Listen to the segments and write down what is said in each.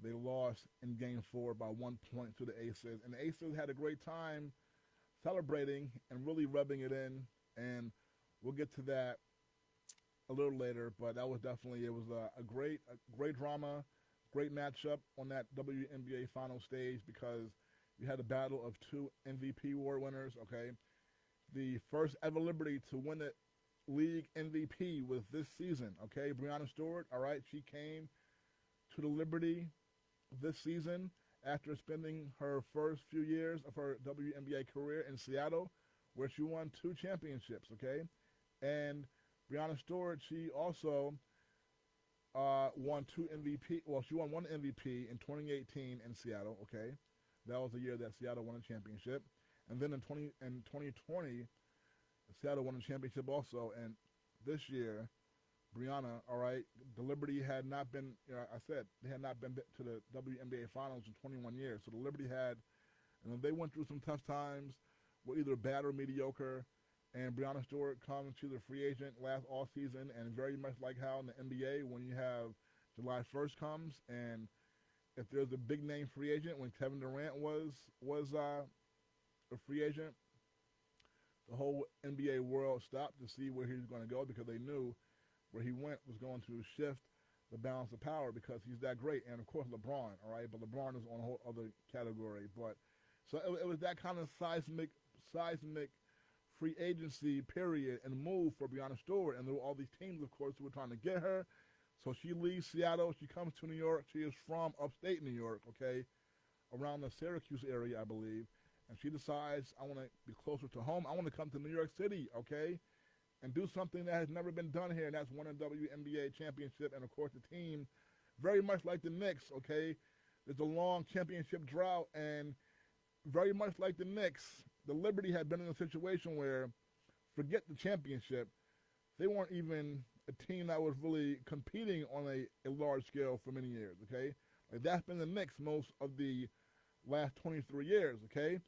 They lost in Game 4 by 1 point to the Aces, and the Aces had a great time celebrating and really rubbing it in. And we'll get to that a little later, but that was definitely it was a great drama, great matchup on that WNBA final stage because you had a battle of two MVP award winners. Okay, the first ever Liberty to win the league MVP was this season. Okay, Breanna Stewart. All right, she came to the Liberty this season after spending her first few years of her WNBA career in Seattle, where she won two championships. Okay, and Breanna Stewart, she also won two MVP. Well, she won one MVP in 2018 in Seattle. Okay, that was the year that Seattle won a championship, and then in 2020, Seattle won a championship also. And this year, Breanna, all right, the Liberty had not been. I said they had not been to the WNBA Finals in 21 years. So the Liberty had, and they went through some tough times, were either bad or mediocre. And Breanna Stewart comes to the free agent last all season, and very much like how in the NBA, when you have July 1st comes, and if there's a big name free agent, when Kevin Durant was a free agent, the whole NBA world stopped to see where he was going to go because they knew where he went was going to shift the balance of power because he's that great. And of course LeBron, all right, but LeBron is on a whole other category. But so it was that kind of seismic free agency period and move for Breanna Stewart, and there were all these teams, of course, who were trying to get her. So she leaves Seattle. She comes to New York. She is from upstate New York, okay, around the Syracuse area, I believe. And she decides, I want to be closer to home. I want to come to New York City, okay, and do something that has never been done here, and that's win a WNBA championship. And, of course, the team, very much like the Knicks, okay, there's a long championship drought, and very much like the Knicks, the Liberty had been in a situation where, forget the championship, they weren't even a team that was really competing on a large scale for many years, okay? Like that's been the Knicks most of the last 23 years, okay?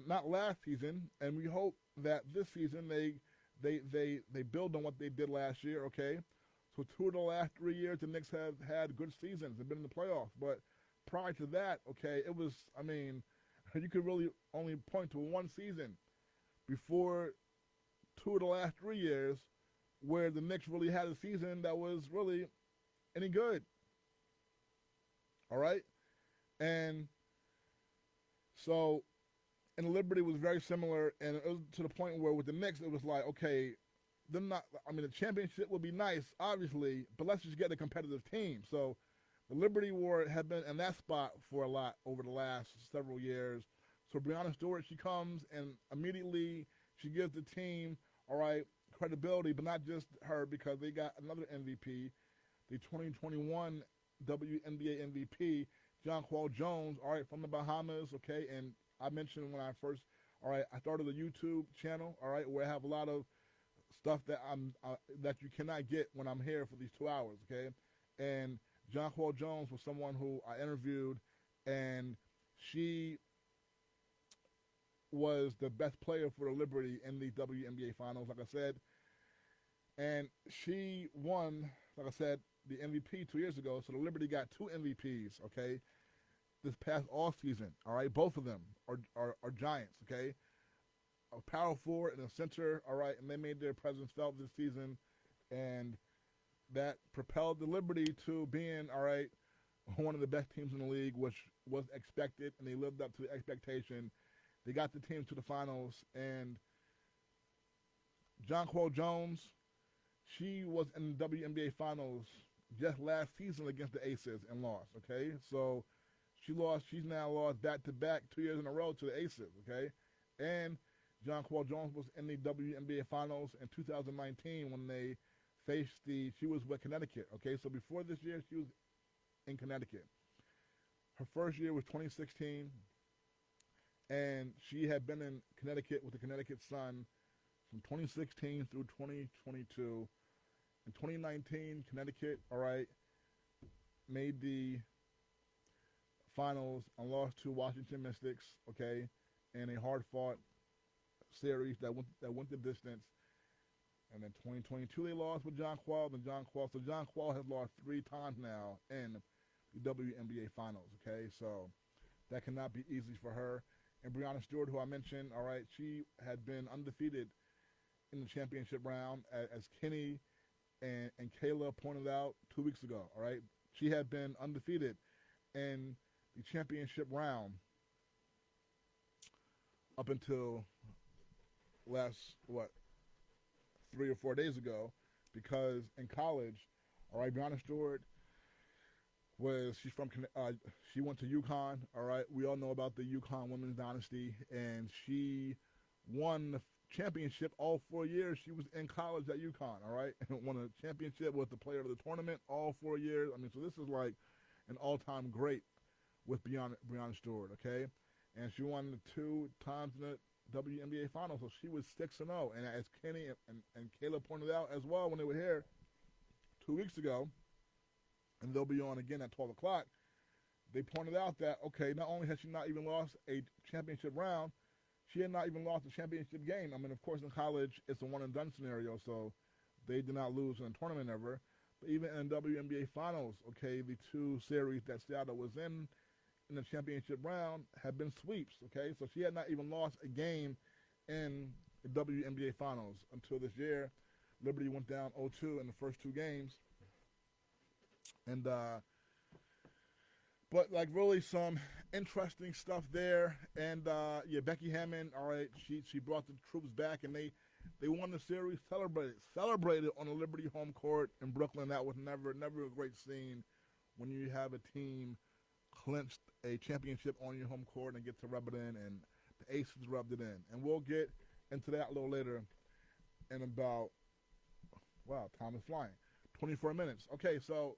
Not last season, and we hope that this season they build on what they did last year, okay? So 2 of the last 3 years, the Knicks have had good seasons. They've been in the playoffs. But prior to that, okay, it was, I mean, you could really only point to one season before 2 of the last 3 years where the Knicks really had a season that was really any good. All right? And so, and Liberty was very similar, and it was to the point where with the Knicks, it was like, okay, them not, I mean, the championship would be nice, obviously, but let's just get a competitive team. So the Liberty War had been in that spot for a lot over the last several years. So Breanna Stewart, she comes and immediately she gives the team, all right, credibility, but not just her because they got another MVP, the 2021 WNBA MVP, Jonquel Jones, all right, from the Bahamas, okay, and I mentioned when I first, all right, I started a YouTube channel, all right, where I have a lot of stuff that that you cannot get when I'm here for these 2 hours, okay, and Jonquel Jones was someone who I interviewed, and she was the best player for the Liberty in the WNBA Finals, like I said, and she won, like I said, the MVP 2 years ago, so the Liberty got 2 MVPs, okay, this past all season, all right, both of them are giants, okay, a power forward and a center, all right, and they made their presence felt this season, and that propelled the Liberty to being, all right, one of the best teams in the league, which was expected, and they lived up to the expectation. They got the team to the finals, and Jonquel Jones, she was in the WNBA Finals just last season against the Aces and lost, okay? So she's now lost back-to-back 2 years in a row to the Aces, okay? And Jonquel Jones was in the WNBA Finals in 2019 when they faced she was with Connecticut, okay? So before this year, she was in Connecticut. Her first year was 2016, and she had been in Connecticut with the Connecticut Sun from 2016 through 2022. In 2019, Connecticut, all right, made the finals and lost to Washington Mystics, okay, in a hard-fought series that went the distance. And then 2022 they lost with Jonquel. So Jonquel has lost 3 times now in the WNBA Finals. Okay, so that cannot be easy for her. And Breanna Stewart, who I mentioned, all right, she had been undefeated in the championship round, as Kenny and Kayla pointed out 2 weeks ago. All right, she had been undefeated in the championship round up until last 3 or 4 days ago, because in college, all right, Breanna Stewart she's from she went to UConn. All right, we all know about the UConn women's dynasty, and she won the championship all 4 years she was in college at UConn. All right, and won a championship with the player of the tournament all 4 years. I mean, so this is like an all-time great with Breanna Stewart. Okay, and she won 2 times in the WNBA Finals, so she was 6-0. And as Kenny and Kayla pointed out as well when they were here 2 weeks ago, and they'll be on again at 12 o'clock, they pointed out that, okay, not only has she not even lost a championship round, she had not even lost a championship game. I mean, of course, in college, it's a one-and-done scenario, so they did not lose in a tournament ever. But even in WNBA Finals, okay, the 2 series that Seattle was in the championship round have been sweeps, okay? So she had not even lost a game in the WNBA Finals until this year. Liberty went down 0-2 in the first 2 games. And but like really some interesting stuff there. And yeah, Becky Hammond, all right, she brought the troops back, and they won the series, celebrated on the Liberty home court in Brooklyn. That was never a great scene when you have a team clinched a championship on your home court and get to rub it in, and the Aces rubbed it in. And we'll get into that a little later in about, wow, time is flying, 24 minutes. Okay, so